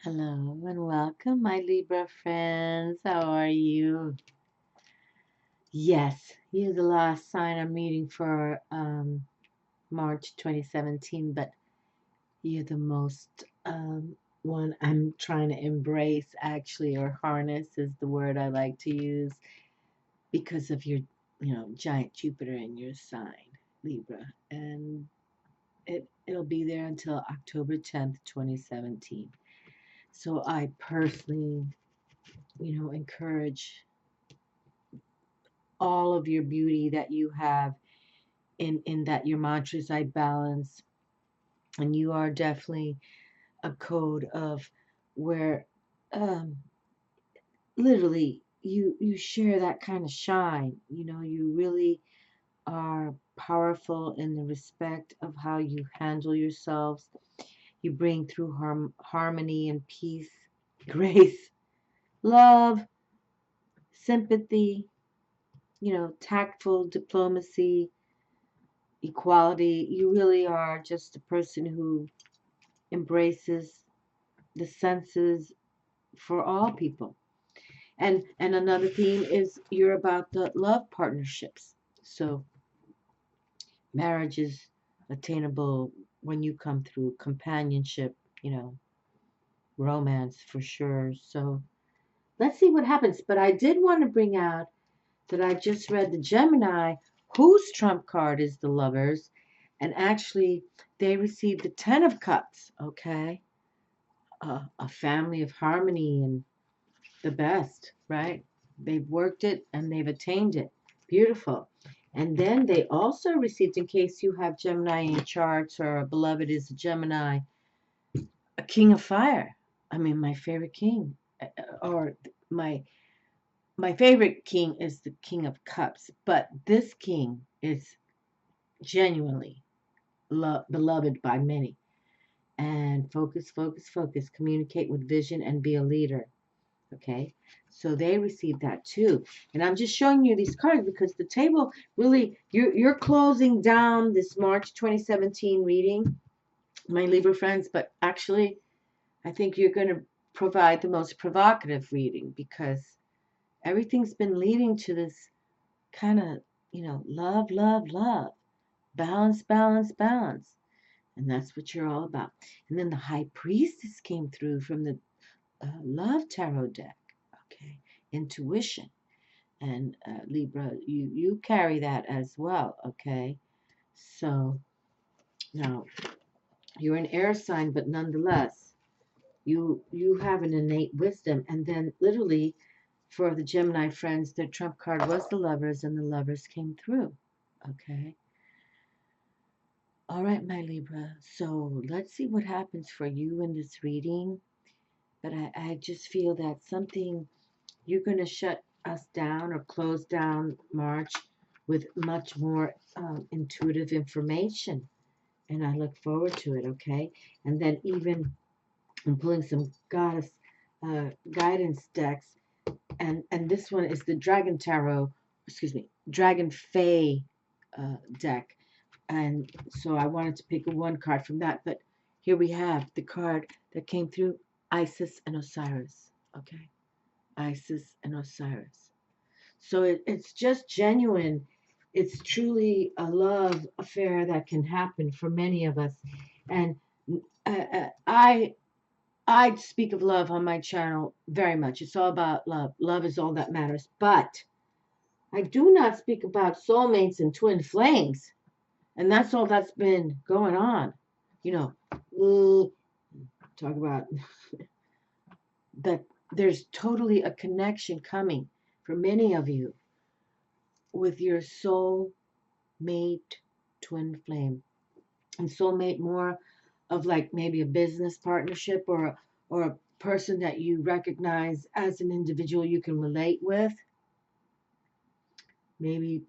Hello and welcome, my Libra friends. How are you? Yes, you're the last sign I'm reading for March 2017, but you're the most one I'm trying to embrace, actually, or harness is the word I like to use because of your, giant Jupiter in your sign, Libra, and it'll be there until October 10th, 2017. So I personally, encourage all of your beauty that you have in that your mantras I balance, and you are definitely a code of where um literally you share that kind of shine. You really are powerful in the respect of how you handle yourselves. You bring through harmony and peace, grace, love, sympathy, tactful diplomacy, equality. You really are just a person who embraces the senses for all people. And another theme is you're about the love partnerships. So marriage is attainable when you come through companionship, romance for sure. So let's see what happens. But I did want to bring out that I just read the Gemini, whose trump card is the lovers, and actually they received the Ten of Cups, okay? A family of harmony and the best, right? They've worked it and they've attained it. Beautiful. And then they also received, in case you have Gemini in your charts or a beloved is a Gemini, a King of Fire. I mean, my favorite king, or my favorite king is the King of Cups, but this king is genuinely beloved by many. And focus, focus, focus. Communicate with vision and be a leader. Okay, so they received that too. And I'm just showing you these cards because the table really, you're closing down this March 2017 reading, my Libra friends, but actually I think you're going to provide the most provocative reading because everything's been leading to this kind of, love, love, love, balance, balance, balance. And that's what you're all about. And then the High Priestess came through from the Love Tarot deck. Okay, intuition. And Libra, you carry that as well. Okay, so now you're an air sign, but nonetheless, you have an innate wisdom. And then literally, for the Gemini friends, their trump card was the Lovers, and the Lovers came through. Okay. All right, my Libra. So let's see what happens for you in this reading. But I just feel that something you're going to shut us down or close down March with much more intuitive information. And I look forward to it, okay? And then even I'm pulling some goddess guidance decks. And this one is the Dragon Tarot, excuse me, Dragon Fae deck. And so I wanted to pick one card from that. But here we have the card that came through, Isis and Osiris, okay? Isis and Osiris. So it's just genuine. It's truly a love affair that can happen for many of us. And I speak of love on my channel very much. It's all about love. Love is all that matters. But I do not speak about soulmates and twin flames. And that's all that's been going on. You know, talk about that there's totally a connection coming for many of you with your soul mate twin flame. And soulmate more of like maybe a business partnership or a person that you recognize as an individual you can relate with. Maybe,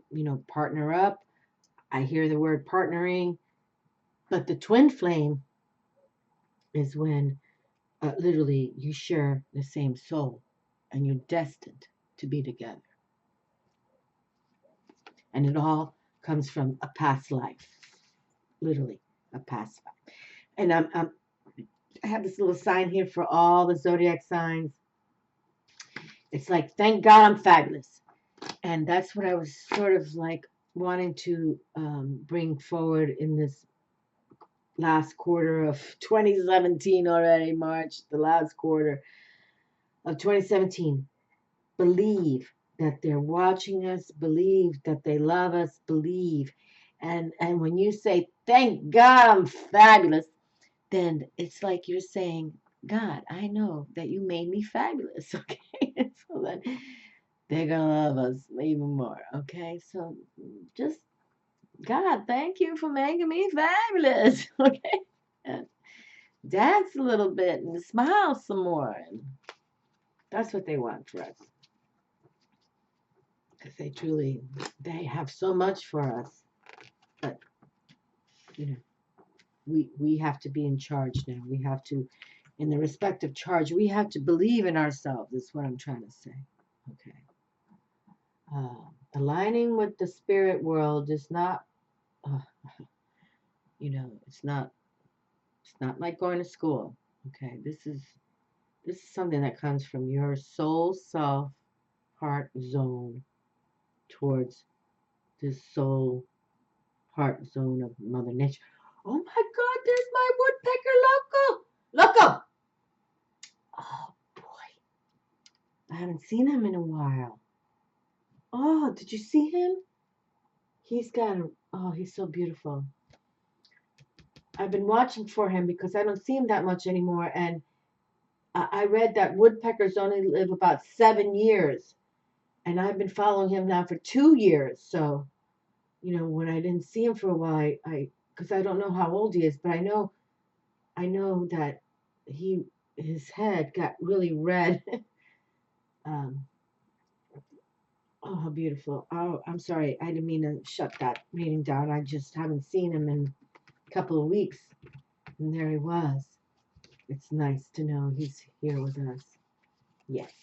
partner up. I hear the word partnering, but the twin flame is when literally you share the same soul and you're destined to be together. And it all comes from a past life, literally a past life. And I'm I have this little sign here for all the zodiac signs. It's like, thank God I'm fabulous. And that's what I was sort of like wanting to bring forward in this last quarter of 2017 already, March, the last quarter of 2017. Believe that they're watching us, believe that they love us, believe. And when you say, thank God I'm fabulous, then it's like you're saying, God, I know that you made me fabulous, okay? So then they're going to love us even more, okay? So just, God, thank you for making me fabulous, okay? And dance a little bit and smile some more. And that's what they want for us. Because they have so much for us. But, you know, we have to be in charge now. We have to, in the respective charge, we have to believe in ourselves, is what I'm trying to say. Okay. Aligning with the spirit world is not, you know, it's not like going to school. Okay. This is something that comes from your soul self heart zone towards this soul heart zone of Mother Nature. Oh my God, there's my woodpecker loco. Loco! Oh boy. I haven't seen him in a while. Oh, did you see him? He's got a, oh, he's so beautiful. I've been watching for him because I don't see him that much anymore. And I read that woodpeckers only live about 7 years. And I've been following him now for 2 years. So, you know, when I didn't see him for a while, because I don't know how old he is, but I know that his head got really red. um, oh, how beautiful. Oh, I'm sorry. I didn't mean to shut that reading down. I just haven't seen him in a couple of weeks. And there he was. It's nice to know he's here with us. Yes.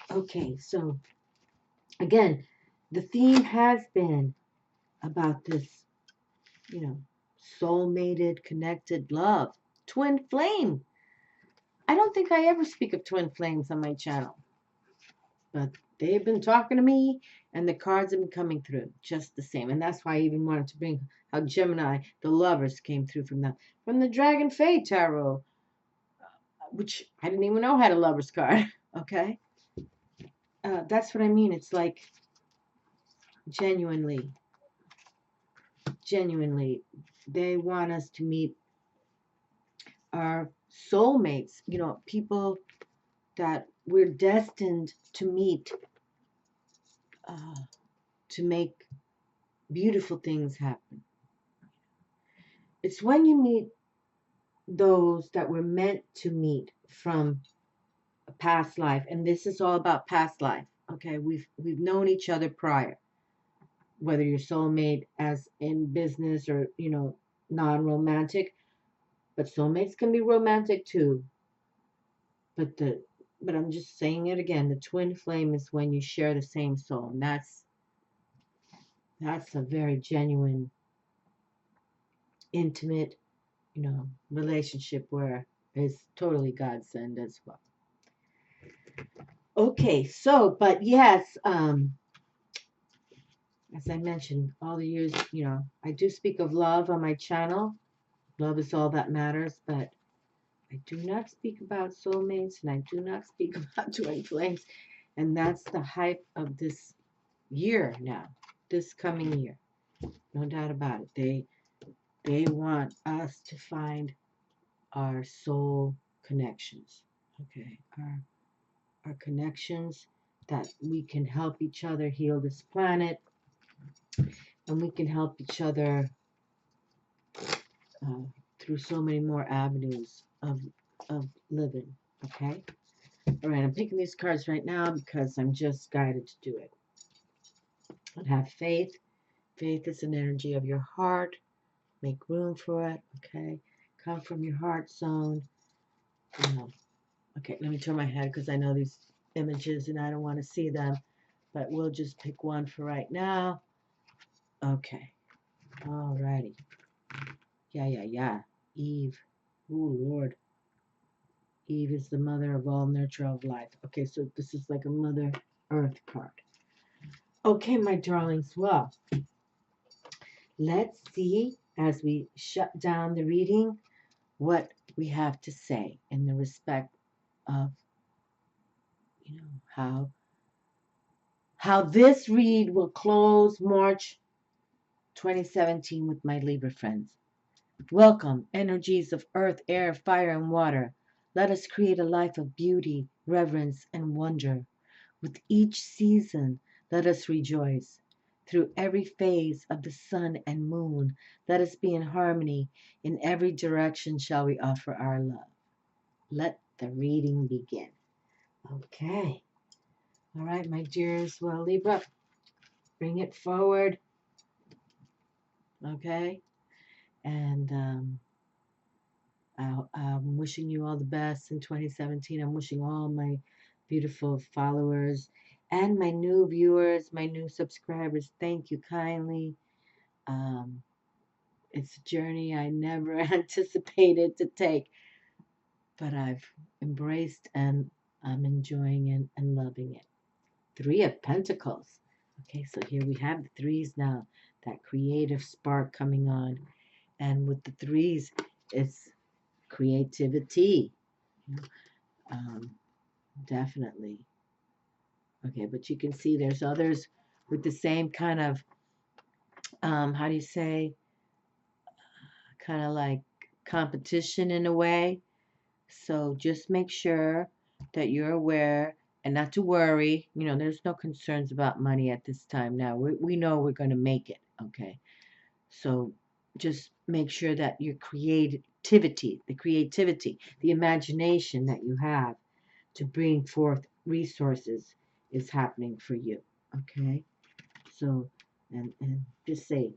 Okay, so again, the theme has been about this, you know, soul-mated, connected love. Twin flame. I don't think I ever speak of twin flames on my channel. But they've been talking to me, and the cards have been coming through just the same. And that's why I even wanted to bring how Gemini, the lovers, came through from the Dragon Fae Tarot, which I didn't even know had a lover's card. Okay? That's what I mean. It's like genuinely, they want us to meet our soulmates, you know, people that we're destined to meet, to make beautiful things happen. It's when you meet those that we're meant to meet from a past life, and this is all about past life. Okay, we've known each other prior, whether you're soulmate as in business or, you know, non-romantic, but soulmates can be romantic too. But I'm just saying it again, the twin flame is when you share the same soul, and that's a very genuine, intimate, you know, relationship where it's totally godsend as well. Okay, so, but yes, as I mentioned, all the years, you know, I do speak of love on my channel. Love is all that matters, but I do not speak about soulmates, and I do not speak about twin flames. And that's the hype of this year now, this coming year. No doubt about it. They want us to find our soul connections. Okay, our connections that we can help each other heal this planet, and we can help each other through so many more avenues of living. Okay? All right, I'm picking these cards right now because I'm just guided to do it. And have faith. Faith is an energy of your heart. Make room for it. Okay? Come from your heart zone. Okay, let me turn my head because I know these images and I don't want to see them. But we'll just pick one for right now. Okay. Alrighty. Yeah. Eve. Oh, Lord. Eve is the mother of all nurture of life. Okay, so this is like a Mother Earth card. Okay, my darlings. Well, let's see as we shut down the reading what we have to say in the respect of, how this read will close March 2017 with my Libra friends. Welcome, energies of earth, air, fire, and water. Let us create a life of beauty, reverence, and wonder. With each season, let us rejoice. Through every phase of the sun and moon, let us be in harmony. In every direction shall we offer our love. Let the reading begin. Okay. All right, my dears. Well, Libra, bring it forward. Okay. And I'm wishing you all the best in 2017. I'm wishing all my beautiful followers and my new viewers, my new subscribers, thank you kindly. It's a journey I never anticipated to take, but I've embraced and I'm enjoying it and loving it. Three of Pentacles. Okay, so here we have the threes now, that creative spark coming on. And with the threes, it's creativity. Definitely. Okay, but you can see there's others with the same kind of, how do you say, kind of like competition in a way. So just make sure that you're aware and not to worry. There's no concerns about money at this time now. We know we're going to make it, okay? So just make sure that your creativity, the imagination that you have to bring forth resources is happening for you, okay? So, and just say,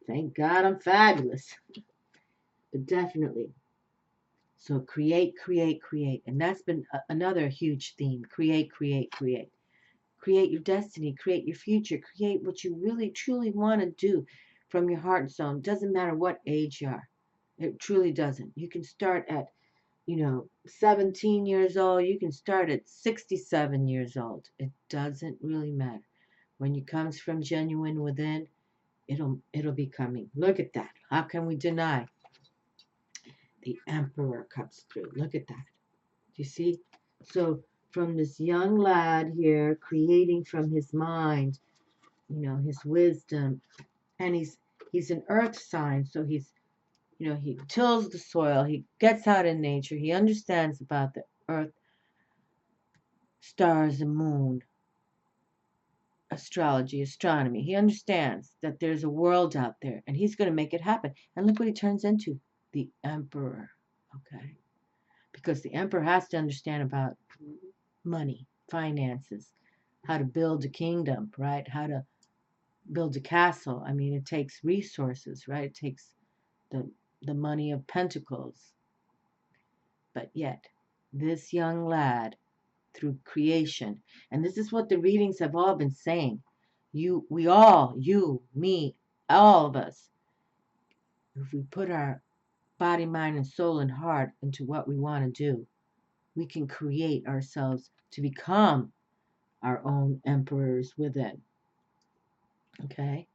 thank God I'm fabulous. But definitely. So create, create, create. And that's been another huge theme. Create, create, create. Create your destiny, create your future, create what you really, truly want to do from your heart zone. Doesn't matter what age you are. It truly doesn't. You can start at, 17 years old. You can start at 67 years old. It doesn't really matter. When it comes from genuine within, it'll be coming. Look at that. How can we deny? The Emperor comes through. Look at that. Do you see? So from this young lad here, creating from his mind, his wisdom, and he's an earth sign, so he's, he tills the soil, he gets out in nature, he understands about the earth, stars and moon, astrology, astronomy. He understands that there's a world out there, and he's going to make it happen. And look what he turns into, the Emperor, okay? Because the Emperor has to understand about money, finances, how to build a kingdom, right? How to build a castle. I mean, it takes resources, right? It takes the money of pentacles. But yet, this young lad, through creation, and this is what the readings have all been saying. We all, you, me, all of us, if we put our body, mind, and soul and heart into what we want to do, we can create ourselves to become our own emperors within. Okay?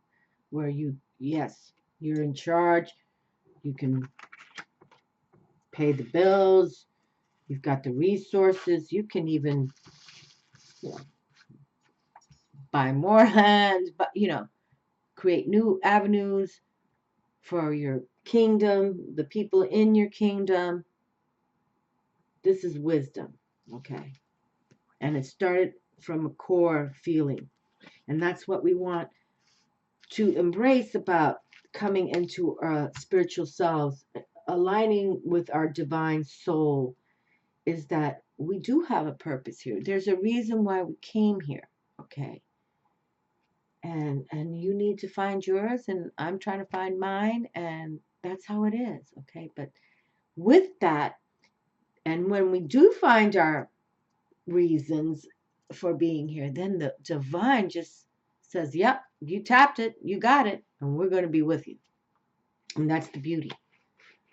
Where yes, you're in charge. You can pay the bills. You've got the resources. You can even, buy more land, but, create new avenues for your kingdom, the people in your kingdom. This is wisdom, okay? And it started from a core feeling. And that's what we want to embrace about coming into our spiritual selves, aligning with our divine soul, is that we do have a purpose here. There's a reason why we came here, okay? And you need to find yours, and I'm trying to find mine, and that's how it is, okay? But with that, and when we do find our reasons for being here, then the divine just says, yep, you tapped it, you got it, and we're going to be with you. And that's the beauty.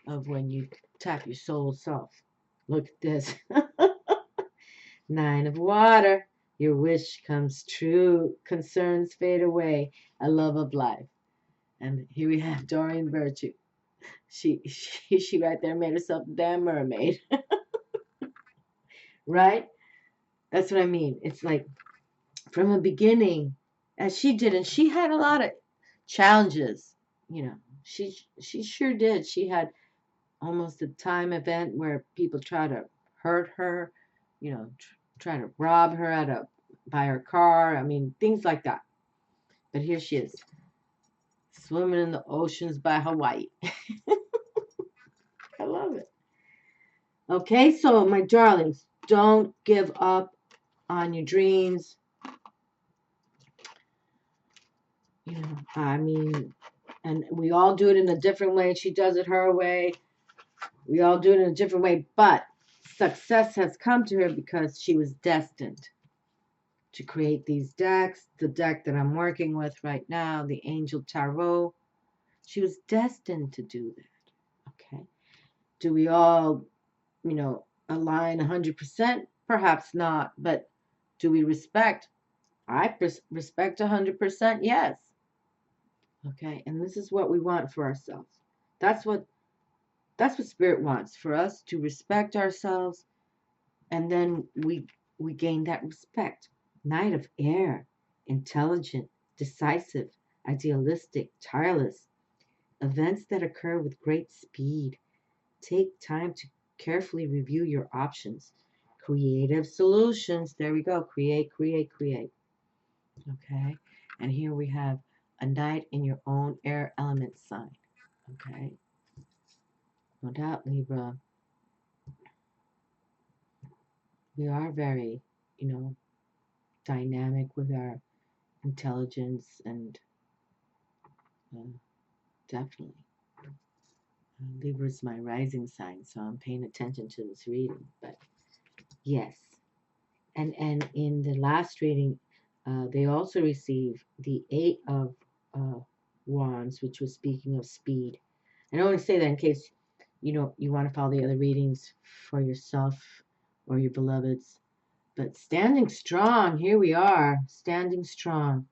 of when you tap your soul self. Look at this. Nine of water. Your wish comes true. Concerns fade away. A love of life. And here we have Doreen Virtue. She right there made herself a damn mermaid. Right? That's what I mean. It's like from the beginning, as she did, and she had a lot of challenges. You know, she sure did. She had almost a time event where people try to hurt her, you know, try to rob her out of buy her car. I mean, things like that. But here she is, swimming in the oceans by Hawaii. I love it. Okay, so my darlings, don't give up on your dreams. You know, I mean, and we all do it in a different way. She does it her way. We all do it in a different way, but success has come to her because she was destined to create these decks. The deck that I'm working with right now, the Angel Tarot, she was destined to do that. Okay. Do we all, you know, align 100%? Perhaps not, but do we respect? I respect 100%, yes. Okay, and this is what we want for ourselves. That's what spirit wants for us, to respect ourselves, and then we gain that respect. Knight of air, intelligent, decisive, idealistic, tireless, events that occur with great speed. Take time to carefully review your options. Creative solutions. There we go. Create, create, create. Okay. And here we have a knight in your own air element sign. Okay. No doubt, Libra. We are very, you know, dynamic with our intelligence and definitely. Libra is my rising sign, so I'm paying attention to this reading. But yes. And in the last reading, they also received the Eight of Wands, which was speaking of speed. And I want to say that in case you know you want to follow the other readings for yourself or your beloveds. But standing strong, here we are, standing strong.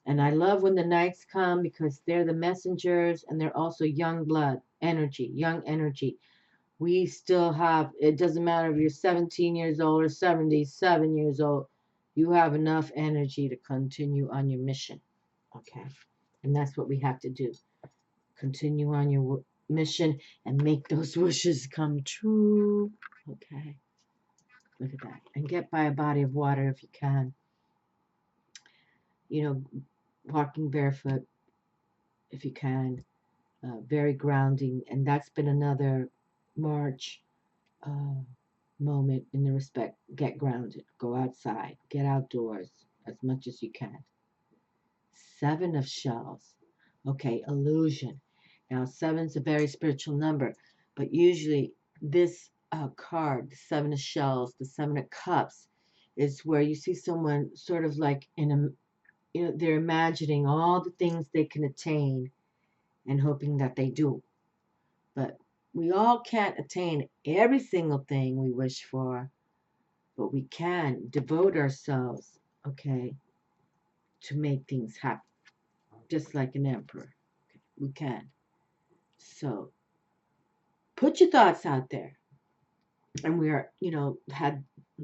And I love when the knights come because they're the messengers and they're also young blood, energy, young energy. We still have, it doesn't matter if you're 17 years old or 77 years old, you have enough energy to continue on your mission. Okay. And that's what we have to do. Continue on your mission and make those wishes come true. Okay. Look at that. And get by a body of water if you can. You know, walking barefoot if you can. Very grounding. And that's been another March moment in the respect. Get grounded. Go outside. Get outdoors as much as you can. Seven of shells. Okay, illusion. Now, seven's a very spiritual number, but usually this card, the seven of shells, the seven of cups, is where you see someone sort of like in a, you know, they're imagining all the things they can attain and hoping that they do. But we all can't attain every single thing we wish for, but we can devote ourselves, okay, to make things happen, just like an emperor. Okay, we can. So put your thoughts out there. And we are, you know,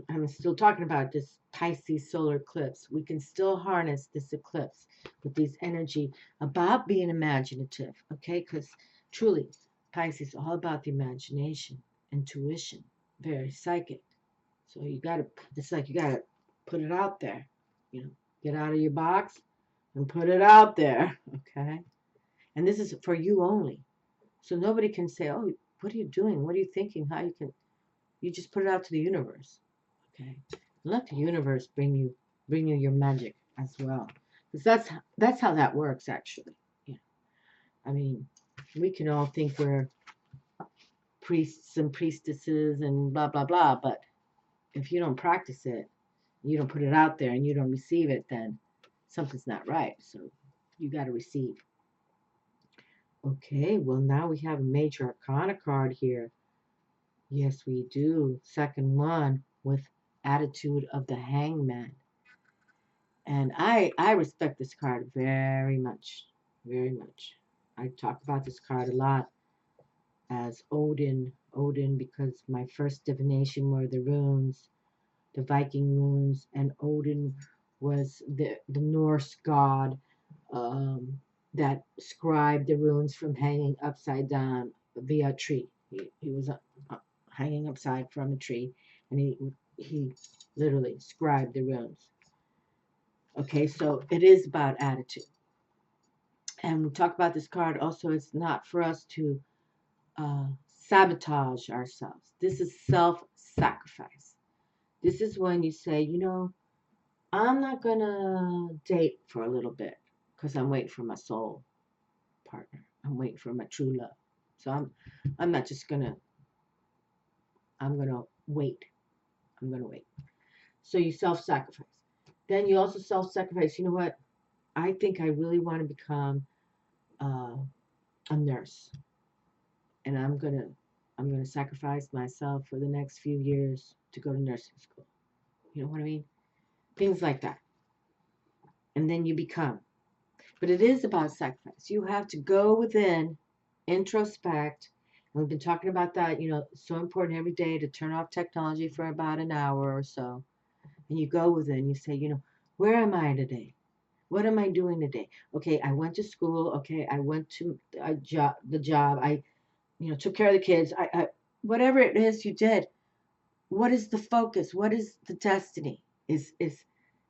I'm still talking about this Pisces solar eclipse. We can still harness this eclipse with these energy about being imaginative, okay? Because truly, Pisces is all about the imagination, intuition, very psychic. So you got to, it's like you got to put it out there, you know, get out of your box and put it out there, okay? And this is for you only. So nobody can say, oh, what are you doing? What are you thinking? How you can, you just put it out to the universe, okay? And let the universe bring you your magic as well, because that's how that works actually. Yeah. I mean, we can all think we're priests and priestesses and blah blah blah, but if you don't practice it, you don't put it out there, and you don't receive it, then something's not right. So you got to receive. Okay, well, now we have a major arcana card here. Yes, we do. Second one with attitude of the hangman. And I respect this card very much. Very much. I talk about this card a lot as Odin. Odin, because my first divination were the runes, the Viking runes, and Odin was the Norse god that scribed the runes from hanging upside down via a tree. He was hanging upside from a tree, and he literally scribed the runes. Okay, so it is about attitude. And we talk about this card also, it's not for us to sabotage ourselves. This is self-sacrifice. This is when you say, you know, I'm not going to date for a little bit because I'm waiting for my soul partner. I'm waiting for my true love. So I'm not just going to, I'm going to wait. I'm going to wait. So you self-sacrifice. Then you also self-sacrifice. You know what? I think I really want to become a nurse, and I'm gonna sacrifice myself for the next few years to go to nursing school. You know what I mean? Things like that. And then you become. But it is about sacrifice. You have to go within, introspect. And we've been talking about that. You know, it's so important every day to turn off technology for about an hour or so. And you go within. You say, you know, where am I today? What am I doing today? Okay, I went to school. Okay, I went to the job. I, you know, took care of the kids. Whatever it is you did. What is the focus? What is the destiny? Is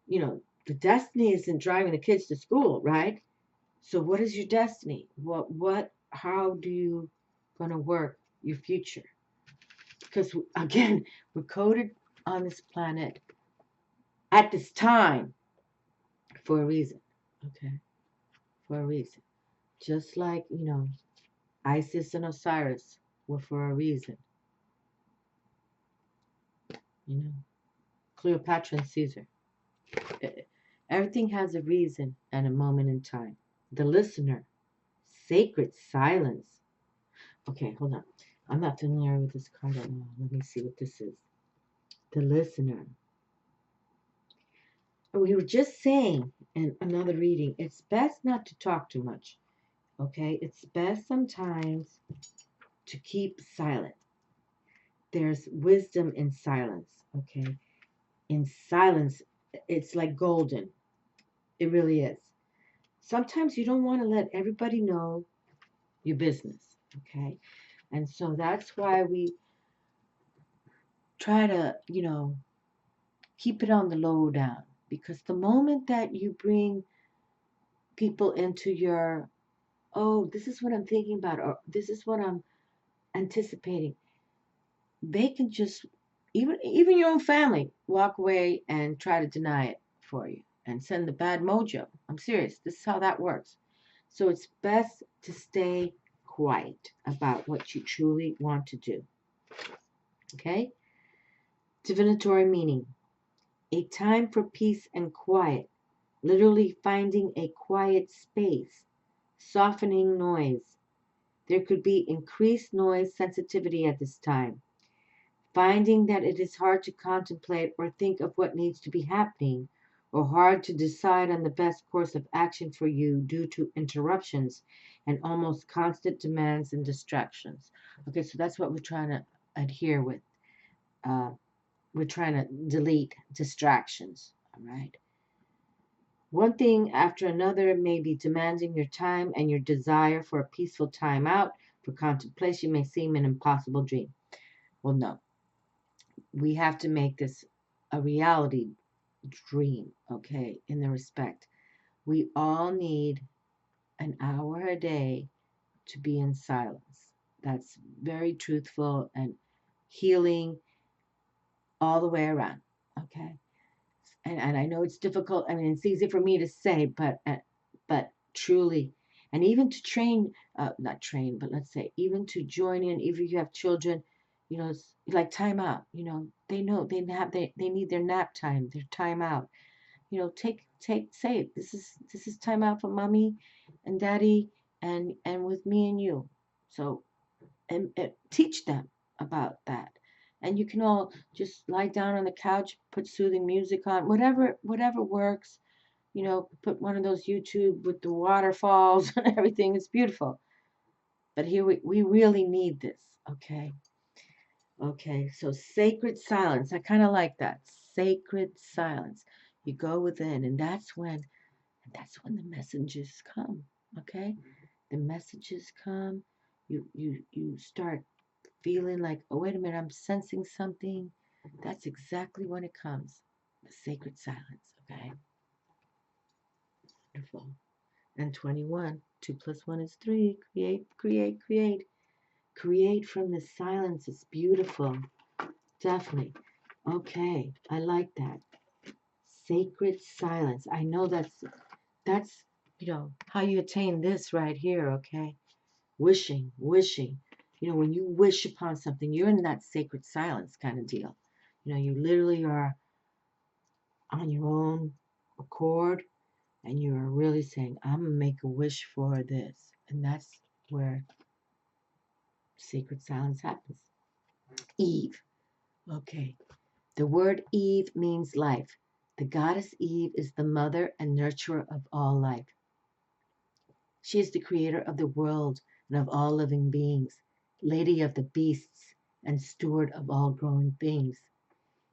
you know, the destiny isn't driving the kids to school, right? So what is your destiny? How do you gonna work your future? Because again, we're coded on this planet at this time for a reason. Okay, for a reason. Just like, you know, Isis and Osiris were for a reason. You know, Cleopatra and Caesar. Everything has a reason and a moment in time. The listener, sacred silence. Okay, hold on. I'm not familiar with this card at all. Let me see what this is. The listener. We were just saying in another reading, it's best not to talk too much. Okay, it's best sometimes to keep silent. There's wisdom in silence. Okay, in silence, it's like golden. It really is. Sometimes you don't want to let everybody know your business. Okay, and so that's why we try to, you know, keep it on the low down. Because the moment that you bring people into your, oh, this is what I'm thinking about, or this is what I'm anticipating, they can just, even your own family, walk away and try to deny it for you and send the bad mojo. I'm serious. This is how that works. So it's best to stay quiet about what you truly want to do. Okay? Divinatory meaning. A time for peace and quiet, literally finding a quiet space, softening noise. There could be increased noise sensitivity at this time, finding that it is hard to contemplate or think of what needs to be happening, or hard to decide on the best course of action for you due to interruptions and almost constant demands and distractions. Okay, so that's what we're trying to adhere with. Uh, we're trying to delete distractions, all right? One thing after another may be demanding your time, and your desire for a peaceful time out for contemplation may seem an impossible dream. Well, no, we have to make this a reality dream, okay, in the respect. We all need an hour a day to be in silence. That's very truthful and healing all the way around, okay? And I know it's difficult. I mean, it's easy for me to say, but truly, and even to train, not train, but let's say even to join in, even if you have children, you know, it's like time out. You know they need their nap time, their time out. You know, say it. This is time out for mommy and daddy and with me and you. So, and teach them about that. And you can all just lie down on the couch, put soothing music on, whatever works. Put one of those YouTube with the waterfalls and everything. It's beautiful. But here we really need this, okay? Okay, so sacred silence. I kind of like that. Sacred silence. You go within, and that's when the messages come, okay? The messages come. You start feeling like, oh, wait a minute, I'm sensing something. That's exactly when it comes. The sacred silence, okay? Wonderful. And 21, 2 plus 1 is 3. Create, create, create. Create from the silence. It's beautiful. Definitely. Okay, I like that. Sacred silence. I know that's how you attain this right here, okay? Wishing. When you wish upon something, you're in that sacred silence kind of deal. You literally are on your own accord, and you are really saying, I'm going to make a wish for this. And that's where sacred silence happens. Eve. Okay. The word Eve means life. The goddess Eve is the mother and nurturer of all life. She is the creator of the world and of all living beings, lady of the beasts, and steward of all growing things.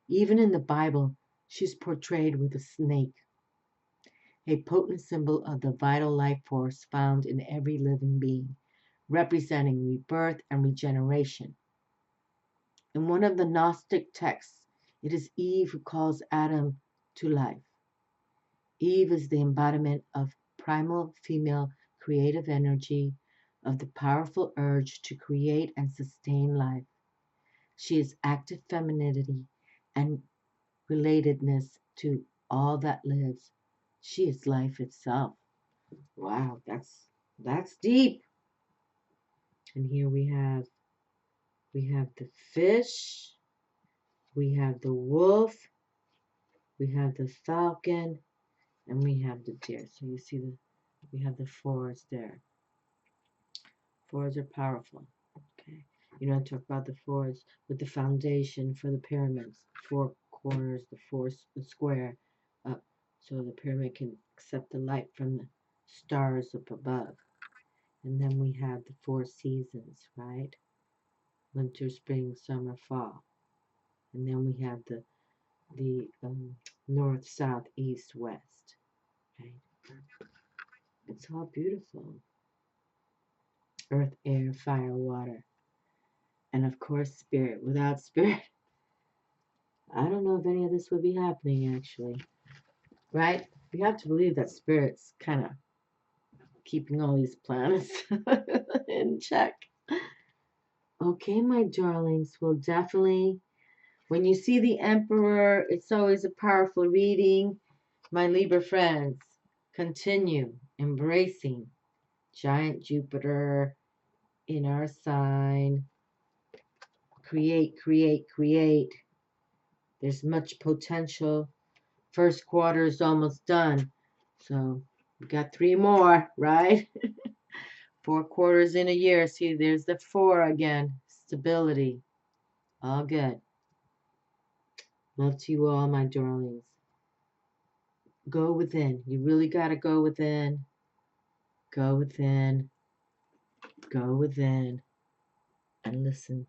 Even in the Bible, she's portrayed with a snake, a potent symbol of the vital life force found in every living being, representing rebirth and regeneration. In one of the Gnostic texts, it is Eve who calls Adam to life. Eve is the embodiment of primal female creative energy, of the powerful urge to create and sustain life. She is active femininity and relatedness to all that lives. She is life itself. Wow, that's deep. And here we have the fish, we have the wolf, we have the falcon, and we have the deer. So you see we have the fours there. Fours are powerful. Okay. Talk about the fours with the foundation for the pyramids. 4 corners, the square up, so the pyramid can accept the light from the stars up above. And then we have the 4 seasons, right? Winter, spring, summer, fall. And then we have the north, south, east, west. Right? It's all beautiful. Earth, air, fire, water. And of course, spirit. Without spirit, I don't know if any of this would be happening, actually. Right? We have to believe that spirit's kind of keeping all these planets in check. Okay, my darlings. Well, definitely, when you see the Emperor, it's always a powerful reading. My Libra friends, continue embracing giant Jupiter in our sign. Create, create, create. There's much potential. First quarter is almost done. So we got 3 more, right? 4 quarters in a year. See, there's the 4 again. Stability. All good. Love to you all, my darlings. Go within. You really got to go within. Go within. Go within. And listen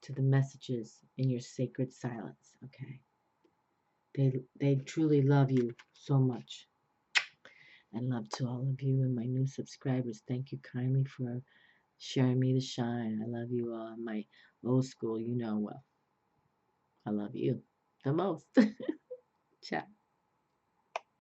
to the messages in your sacred silence, okay? They truly love you so much. And love to all of you and my new subscribers. Thank you kindly for sharing me the shine. I love you all. My old school, well. I love you the most. Ciao.